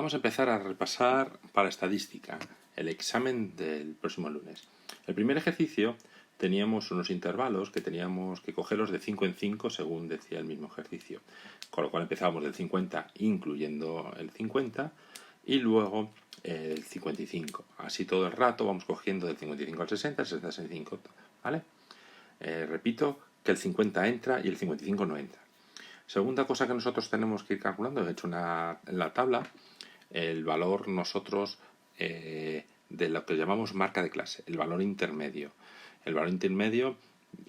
Vamos a empezar a repasar para estadística el examen del próximo lunes. El primer ejercicio teníamos unos intervalos que teníamos que cogerlos de 5 en 5 según decía el mismo ejercicio. Con lo cual empezábamos del 50 incluyendo el 50 y luego el 55. Así todo el rato vamos cogiendo del 55 al 60, el 60 al 65, ¿vale? Repito que el 50 entra y el 55 no entra. Segunda cosa que nosotros tenemos que ir calculando, he hecho en la tabla el valor nosotros de lo que llamamos marca de clase, el valor intermedio. El valor intermedio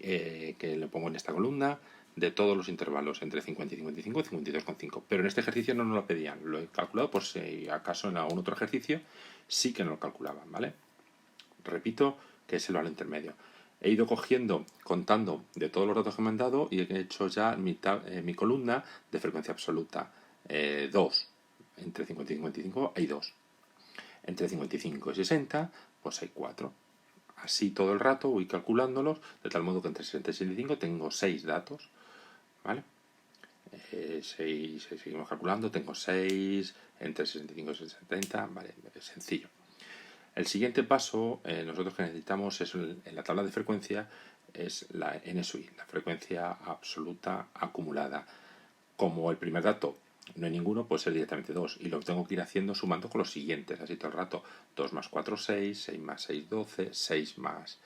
que le pongo en esta columna de todos los intervalos entre 50 y 55 y 52,5. Pero en este ejercicio no nos lo pedían, lo he calculado por si acaso en algún otro ejercicio sí que no lo calculaban, ¿vale? Repito que es el valor intermedio. He ido contando de todos los datos que me han dado y he hecho ya mi columna de frecuencia absoluta. 2. Entre 50 y 55 hay 2. Entre 55 y 60, pues hay 4. Así todo el rato voy calculándolos, de tal modo que entre 60 y 65 tengo 6 datos. ¿Vale? Seguimos calculando, tengo 6, entre 65 y 70, vale, es sencillo. El siguiente paso, nosotros que necesitamos es en la tabla de frecuencia, es la NSUI, la frecuencia absoluta acumulada. Como el primer dato no hay ninguno, puede ser directamente 2. Y lo tengo que ir haciendo sumando con los siguientes, así todo el rato. 2 más 4, 6, 6 más 6, 12, 6 más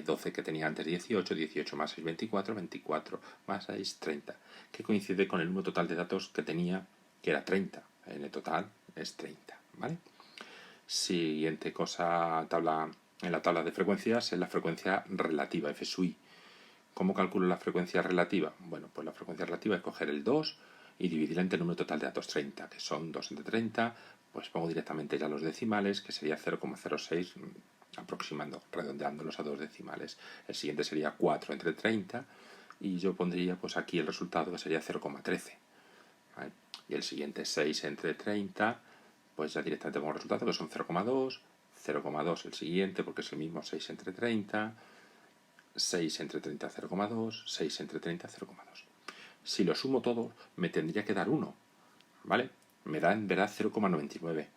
12 que tenía antes 18, 18 más 6, 24, 24 más 6, 30. Que coincide con el número total de datos que tenía, que era 30. En el total es 30, ¿vale? Siguiente cosa en la tabla de frecuencias es la frecuencia relativa, FSUI. ¿Cómo calculo la frecuencia relativa? Bueno, pues la frecuencia relativa es coger el 2 y dividirla entre el número total de datos 30, que son 2 entre 30, pues pongo directamente ya los decimales, que sería 0,06, aproximando, redondeándolos a dos decimales. El siguiente sería 4 entre 30 y yo pondría pues aquí el resultado que sería 0,13. ¿Vale? Y el siguiente 6 entre 30, pues ya directamente pongo el resultado que son 0,2, 0,2 el siguiente porque es el mismo 6 entre 30, 6 entre 30, 0,2, 6 entre 30, 0,2. Si lo sumo todo, me tendría que dar 1, ¿vale? Me da en verdad 0,99,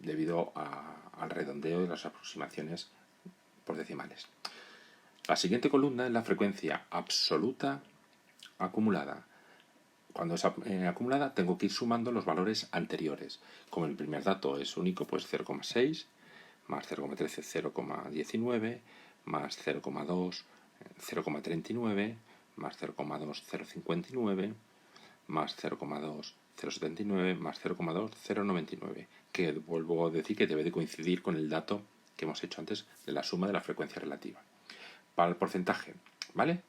debido al redondeo de las aproximaciones por decimales. La siguiente columna es la frecuencia absoluta acumulada. Cuando es acumulada, tengo que ir sumando los valores anteriores. Como el primer dato es único, pues 0,6, más 0,13, 0,19, más 0,2, 0,39, más 0,2, 0,59, más 0,2, 0,79, más 0,2, 0,99, que vuelvo a decir que debe de coincidir con el dato que hemos hecho antes de la suma de la frecuencia relativa. Para el porcentaje, ¿vale?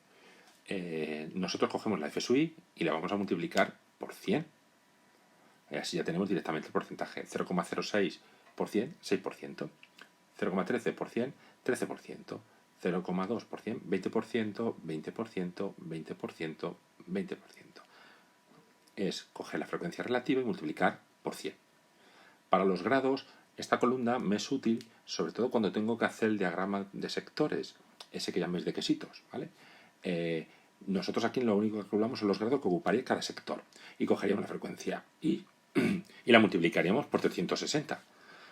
Nosotros cogemos la FSUI y la vamos a multiplicar por 100. Así ya tenemos directamente el porcentaje. 0,06%, 6%. 0,13%, 13%. 0,2%, 20%, 20%, 20%, 20%. Es coger la frecuencia relativa y multiplicar por 100. Para los grados, esta columna me es útil, sobre todo cuando tengo que hacer el diagrama de sectores, ese que llaméis de quesitos, ¿vale? Nosotros aquí lo único que calculamos son los grados que ocuparía cada sector y cogeríamos la frecuencia y la multiplicaríamos por 360.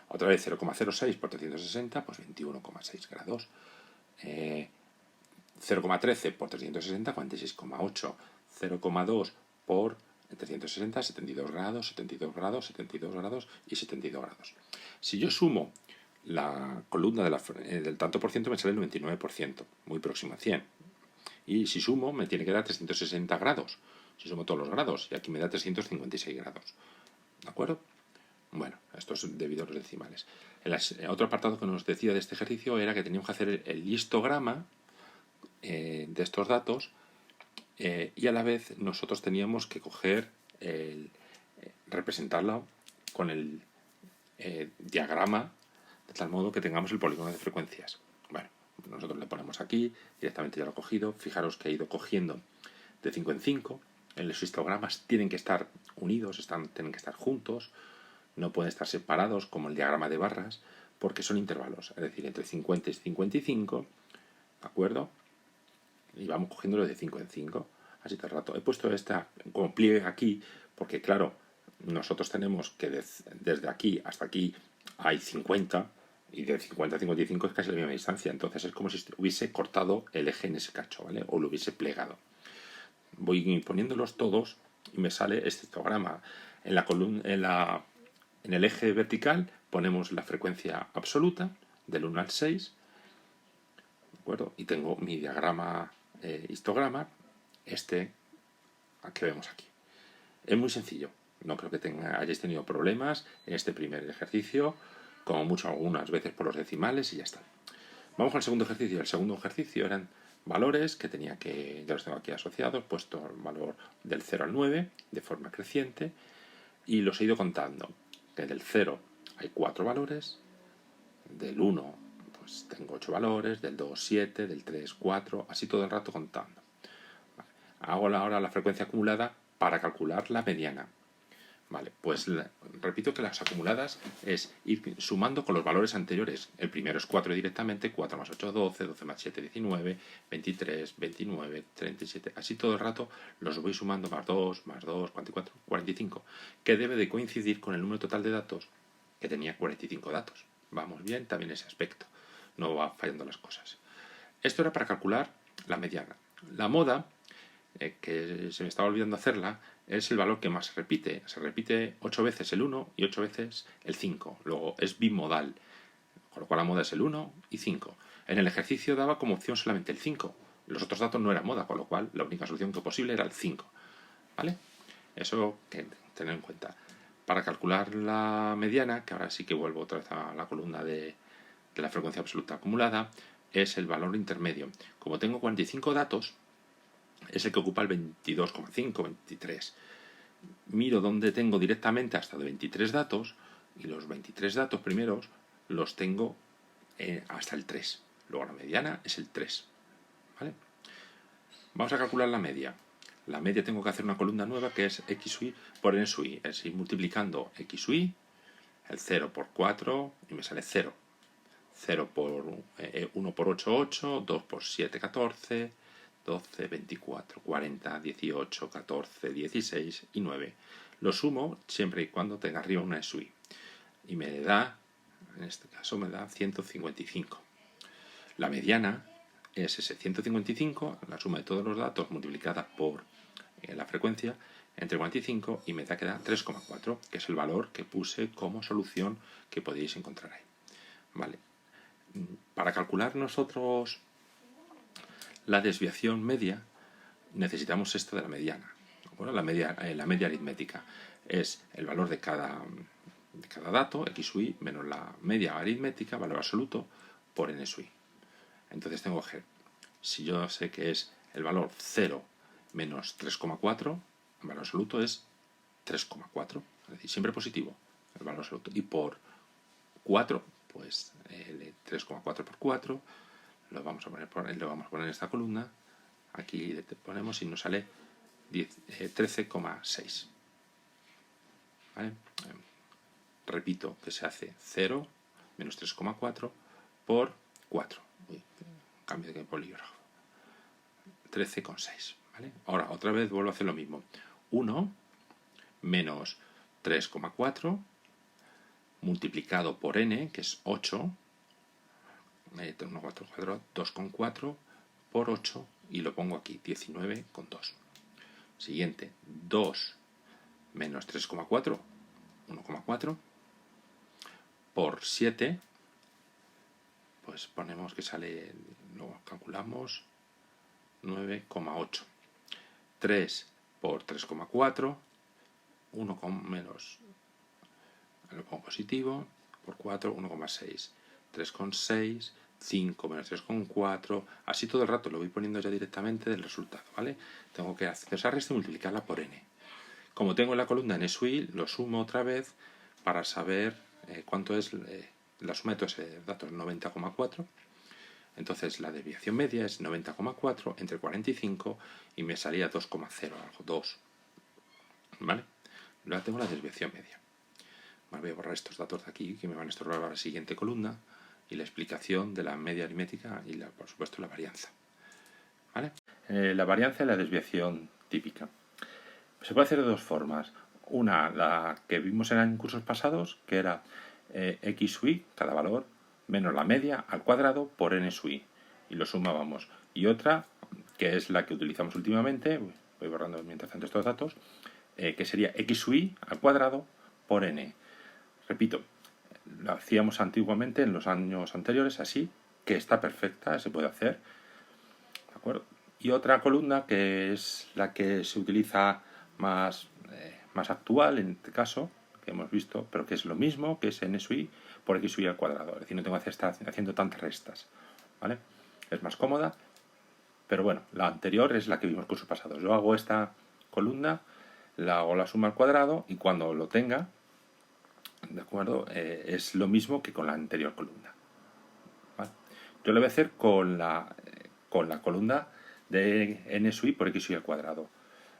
Otra vez 0,06 por 360, pues 21,6 grados. 0,13 por 360, 46,8. 0,2 por 360, 72 grados, 72 grados, 72 grados y 72 grados. Si yo sumo la columna del tanto por ciento, me sale el 99%, muy próximo a 100. Y si sumo, me tiene que dar 360 grados. Si sumo todos los grados, y aquí me da 356 grados. ¿De acuerdo? Bueno, esto es debido a los decimales. Otro apartado que nos decía de este ejercicio era que teníamos que hacer el histograma de estos datos y a la vez nosotros teníamos que coger representarlo con el diagrama de tal modo que tengamos el polígono de frecuencias. Bueno, nosotros le ponemos aquí, directamente ya lo he cogido. Fijaros que he ido cogiendo de 5 en 5. Los histogramas tienen que estar unidos, tienen que estar juntos, no pueden estar separados como el diagrama de barras, porque son intervalos, es decir, entre 50 y 55, ¿de acuerdo? Y vamos cogiéndolo de 5 en 5, así todo el rato. He puesto esta como pliegue aquí, porque claro, nosotros tenemos que desde aquí hasta aquí hay 50, y de 50 a 55 es casi la misma distancia. Entonces es como si hubiese cortado el eje en ese cacho, ¿vale? O lo hubiese plegado. Voy poniéndolos todos y me sale este histograma. En la columna, en el eje vertical ponemos la frecuencia absoluta del 1 al 6, ¿de acuerdo? Y tengo mi diagrama histograma, este que vemos aquí. Es muy sencillo. No creo que hayáis tenido problemas en este primer ejercicio, como mucho algunas veces por los decimales y ya está. Vamos al segundo ejercicio. El segundo ejercicio eran valores que tenía que, ya los tengo aquí asociados, puesto el valor del 0 al 9 de forma creciente y los he ido contando. Que del 0 hay 4 valores, del 1 pues tengo 8 valores, del 2 7, del 3 4, así todo el rato contando. Hago ahora la frecuencia acumulada para calcular la mediana. Vale, pues repito que las acumuladas es ir sumando con los valores anteriores. El primero es 4 directamente, 4 más 8, 12, 12 más 7, 19, 23, 29, 37. Así todo el rato los voy sumando más 2, 44, 45, que debe de coincidir con el número total de datos, que tenía 45 datos. Vamos bien también ese aspecto, no va fallando las cosas. Esto era para calcular la mediana. La moda, que se me estaba olvidando hacerla, es el valor que más se repite. Se repite 8 veces el 1 y 8 veces el 5. Luego es bimodal, con lo cual la moda es el 1 y 5. En el ejercicio daba como opción solamente el 5. Los otros datos no eran moda, con lo cual la única solución que posible era el 5. ¿Vale? Eso que tener en cuenta. Para calcular la mediana, que ahora sí que vuelvo otra vez a la columna de la frecuencia absoluta acumulada, es el valor intermedio. Como tengo 45 datos, es el que ocupa el 22,5, 23. Miro dónde tengo directamente hasta de 23 datos y los 23 datos primeros los tengo hasta el 3. Luego la mediana es el 3. ¿Vale? Vamos a calcular la media. La media tengo que hacer una columna nueva que es x sub i por n sub i. Es ir multiplicando x sub i, el 0 por 4 y me sale 0. 0 por 1 por 8, 8, 2 por 7, 14, 12, 24, 40, 18, 14, 16 y 9. Lo sumo siempre y cuando tenga arriba una sub i. Y me da, en este caso me da 155. La mediana es ese 155, la suma de todos los datos multiplicada por la frecuencia, entre 45 y me da que da 3,4, que es el valor que puse como solución que podéis encontrar ahí. Vale. Para calcular nosotros la desviación media, necesitamos esto de la mediana. Bueno, la media aritmética es el valor de cada dato, x sub i, menos la media aritmética, valor absoluto, por n sub i. Entonces tengo que, si yo sé que es el valor 0 menos 3,4, el valor absoluto es 3,4, es decir, siempre positivo el valor absoluto. Y por 4, pues 3,4 por 4, lo vamos a poner en esta columna, aquí le ponemos y nos sale 13,6. ¿Vale? Repito que se hace 0 menos 3,4 por 4. Uy, cambio de polígrafo. 13,6. ¿Vale? Ahora, otra vez vuelvo a hacer lo mismo. 1 menos 3,4 multiplicado por n, que es 8, 2,4 por 8, y lo pongo aquí, 19,2. Siguiente, 2 menos 3,4, 1,4, por 7, pues ponemos que sale, lo calculamos, 9,8. 3 por 3,4, 1 menos, lo pongo positivo, por 4, 1,6. 3,6, 5 menos 3,4, así todo el rato lo voy poniendo ya directamente del resultado, ¿vale? Tengo que hacer esa resta y multiplicarla por n. Como tengo la columna n sub i, lo sumo otra vez para saber cuánto es la suma de todos esos datos, 90,4. Entonces la desviación media es 90,4 entre 45 y me salía 2,0, algo, 2. ¿Vale? Ahora tengo la desviación media. Vale, voy a borrar estos datos de aquí que me van a estorbar a la siguiente columna y la explicación de la media aritmética y, por supuesto, la varianza. ¿Vale? La varianza y la desviación típica. Se puede hacer de dos formas. Una, la que vimos en cursos pasados, que era x sub i, cada valor, menos la media al cuadrado por n sub i. Y lo sumábamos. Y otra, que es la que utilizamos últimamente, voy borrando mientras tanto estos datos, que sería x sub i al cuadrado por n. Repito, lo hacíamos antiguamente en los años anteriores así, que está perfecta, se puede hacer. ¿De acuerdo? Y otra columna, que es la que se utiliza más actual en este caso, que hemos visto, pero que es lo mismo, que es n sub i por x sub i al cuadrado. Es decir, no tengo que estar haciendo tantas restas, ¿vale? Es más cómoda, pero bueno, la anterior es la que vimos en cursos pasados. Yo hago esta columna, la hago la suma al cuadrado y cuando lo tenga, ¿de acuerdo? Es lo mismo que con la anterior columna, ¿vale? Yo lo voy a hacer con la columna de n sub i por x sub i al cuadrado.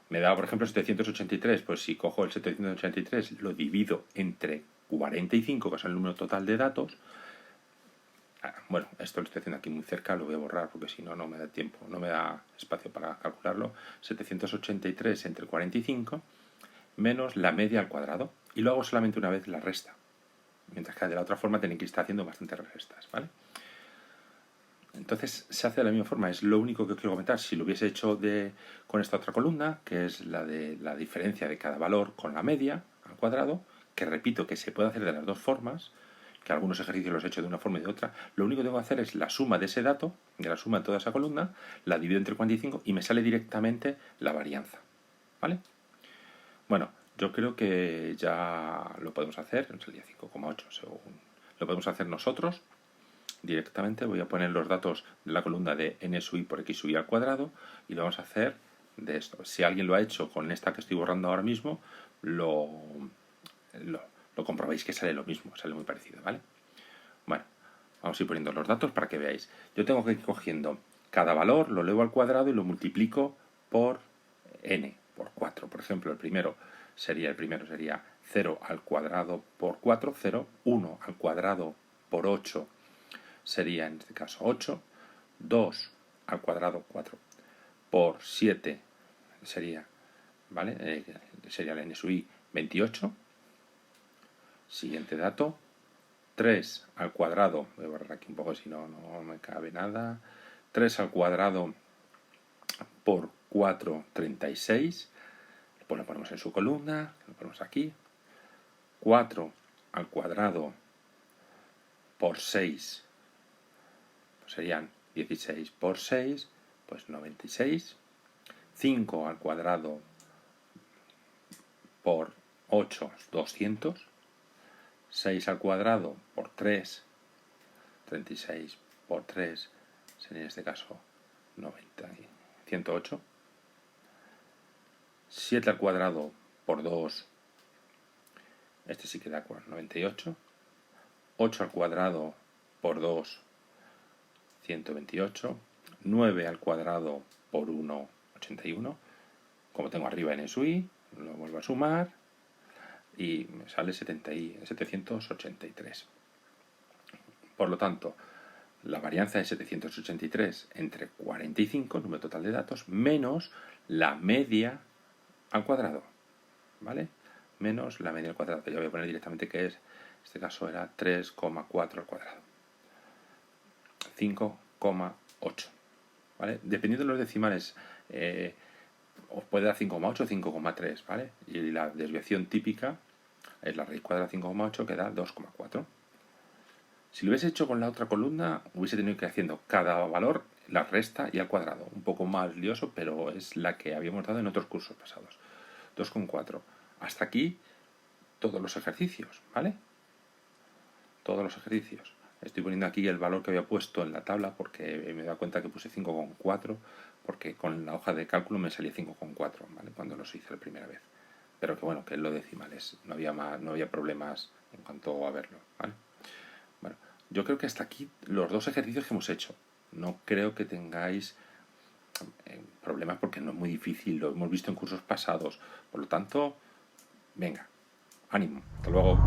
Me da, por ejemplo, 783. Pues si cojo el 783, lo divido entre 45, que es el número total de datos. Bueno, esto lo estoy haciendo aquí muy cerca, lo voy a borrar porque si no, no me da tiempo, no me da espacio para calcularlo. 783 entre 45 menos la media al cuadrado. Y lo hago solamente una vez la resta. Mientras que de la otra forma tenéis que estar haciendo bastantes restas, ¿vale? Entonces se hace de la misma forma, es lo único que quiero comentar. Si lo hubiese hecho con esta otra columna, que es la de la diferencia de cada valor con la media al cuadrado, que repito que se puede hacer de las dos formas, que algunos ejercicios los he hecho de una forma y de otra, lo único que tengo que hacer es la suma de ese dato, de la suma de toda esa columna, la divido entre 45 y me sale directamente la varianza, ¿vale? Bueno, yo creo que ya lo podemos hacer, nos salía 5,8 según lo podemos hacer nosotros. Directamente voy a poner los datos de la columna de n sub i por x sub i al cuadrado y lo vamos a hacer de esto. Si alguien lo ha hecho con esta que estoy borrando ahora mismo, lo comprobáis que sale lo mismo, sale muy parecido, ¿vale? Bueno, vamos a ir poniendo los datos para que veáis. Yo tengo que ir cogiendo cada valor, lo elevo al cuadrado y lo multiplico por n, por 4. Por ejemplo, el primero sería 0 al cuadrado por 4, 0, 1 al cuadrado por 8 sería en este caso 8, 2 al cuadrado 4 por 7 sería, ¿vale? Sería la n sub i 28. Siguiente dato, 3 al cuadrado, voy a borrar aquí un poco si no, no me cabe nada, 3 al cuadrado por 4, 36, pues lo ponemos en su columna, lo ponemos aquí, 4 al cuadrado por 6, serían 16 por 6, pues 96. 5 al cuadrado por 8, 200. 6 al cuadrado por 3, 36 por 3, sería en este caso 108. 7 al cuadrado por 2, este sí que da 98. 8 al cuadrado por 2, 128, 9 al cuadrado por 1, 81. Como tengo arriba n sub i, lo vuelvo a sumar y me sale 783. Por lo tanto, la varianza es 783 entre 45, número total de datos, menos la media al cuadrado, ¿vale? Menos la media al cuadrado. Yo voy a poner directamente que es, en este caso era 3,4 al cuadrado. 5,8, ¿vale? Dependiendo de los decimales, os puede dar 5,8 o 5,3, ¿vale? Y la desviación típica es la raíz cuadrada de 5,8 que da 2,4. Si lo hubiese hecho con la otra columna, hubiese tenido que ir haciendo cada valor, la resta y al cuadrado. Un poco más lioso, pero es la que habíamos dado en otros cursos pasados. 2,4. Hasta aquí todos los ejercicios, ¿vale? Todos los ejercicios. Estoy poniendo aquí el valor que había puesto en la tabla porque me he dado cuenta que puse 5,4 porque con la hoja de cálculo me salía 5,4, ¿vale? Cuando los hice la primera vez. Pero que bueno, que es lo decimales, no había problemas en cuanto a verlo, ¿vale? Bueno, yo creo que hasta aquí los dos ejercicios que hemos hecho. No creo que tengáis problemas porque no es muy difícil, lo hemos visto en cursos pasados. Por lo tanto, venga, ánimo, hasta luego.